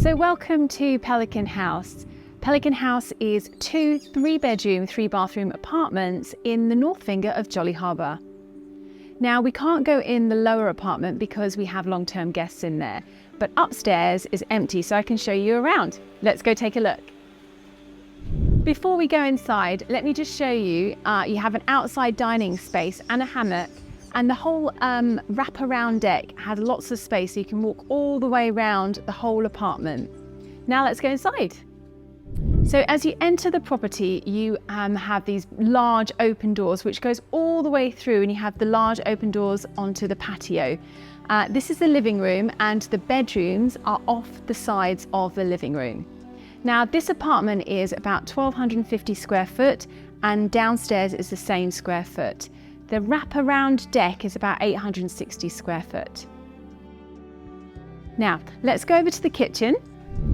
So welcome to Pelican House. Pelican House is 2 3-bedroom, 3-bathroom apartments in the north finger of Jolly Harbour. Now we can't go in the lower apartment because we have long-term guests in there, but upstairs is empty, so I can show you around. Let's go take a look. Before we go inside, let me just show you, you have an outside dining space and a hammock, and the whole wrap-around deck has lots of space, so you can walk all the way around the whole apartment. Now let's go inside. So as you enter the property, you have these large open doors which goes all the way through, and you have the large open doors onto the patio. This is the living room, and the bedrooms are off the sides of the living room. Now this apartment is about 1,250 square foot, and downstairs is the same square foot. The wraparound deck is about 860 square foot. Now let's go over to the kitchen.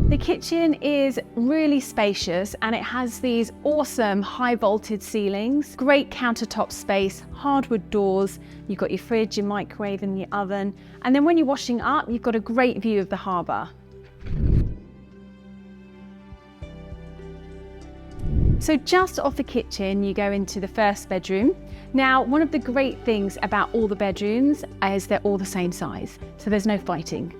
The kitchen is really spacious, and it has these awesome high vaulted ceilings, great countertop space, hardwood doors. You've got your fridge, your microwave and your oven. And then when you're washing up, you've got a great view of the harbour. So just off the kitchen, you go into the first bedroom. Now, one of the great things about all the bedrooms is they're all the same size, so there's no fighting.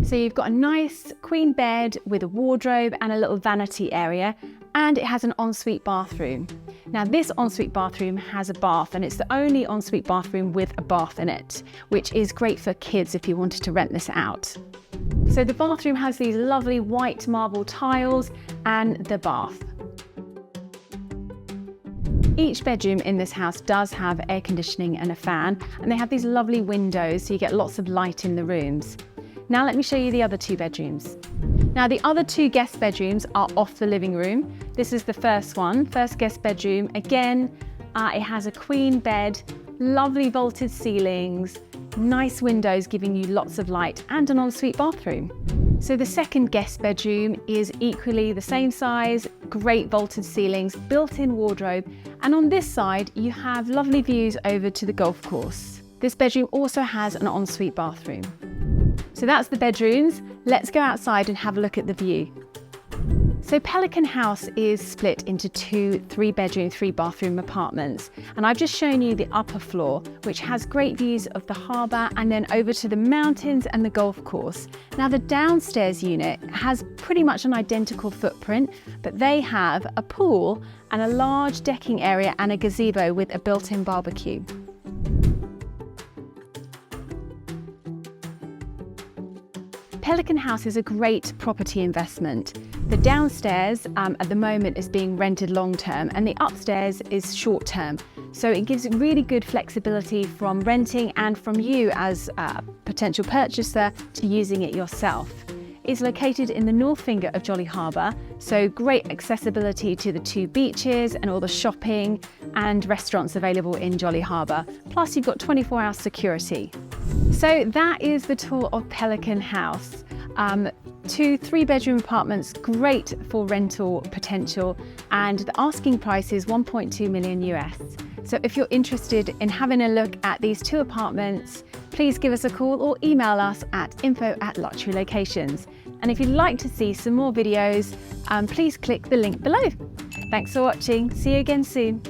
So you've got a nice queen bed with a wardrobe and a little vanity area, and it has an ensuite bathroom. Now this ensuite bathroom has a bath, and it's the only ensuite bathroom with a bath in it, which is great for kids if you wanted to rent this out. So the bathroom has these lovely white marble tiles and the bath. Each bedroom in this house does have air conditioning and a fan, and they have these lovely windows so you get lots of light in the rooms. Now let me show you the other 2 bedrooms. Now the other 2 guest bedrooms are off the living room. This is the first one, first guest bedroom. Again, it has a queen bed, lovely vaulted ceilings, nice windows giving you lots of light, and an ensuite bathroom. So the second guest bedroom is equally the same size, great vaulted ceilings, built-in wardrobe, and on this side you have lovely views over to the golf course. This bedroom also has an ensuite bathroom. So that's the bedrooms. Let's go outside and have a look at the view. So Pelican House is split into 2 3-bedroom, 3-bathroom apartments, and I've just shown you the upper floor, which has great views of the harbour and then over to the mountains and the golf course. Now the downstairs unit has pretty much an identical footprint, but they have a pool and a large decking area and a gazebo with a built-in barbecue. Pelican House is a great property investment. The downstairs at the moment is being rented long-term, and the upstairs is short-term. So it gives really good flexibility from renting and from you as a potential purchaser to using it yourself. It's located in the north finger of Jolly Harbour, so great accessibility to the 2 beaches and all the shopping and restaurants available in Jolly Harbour. Plus you've got 24-hour security. So that is the tour of Pelican House. 2 3-bedroom apartments, great for rental potential, and the asking price is 1.2 million US. So if you're interested in having a look at these 2 apartments, please give us a call or email us at info@luxurylocations. And if you'd like to see some more videos, please click the link below. Thanks for watching. See you again soon.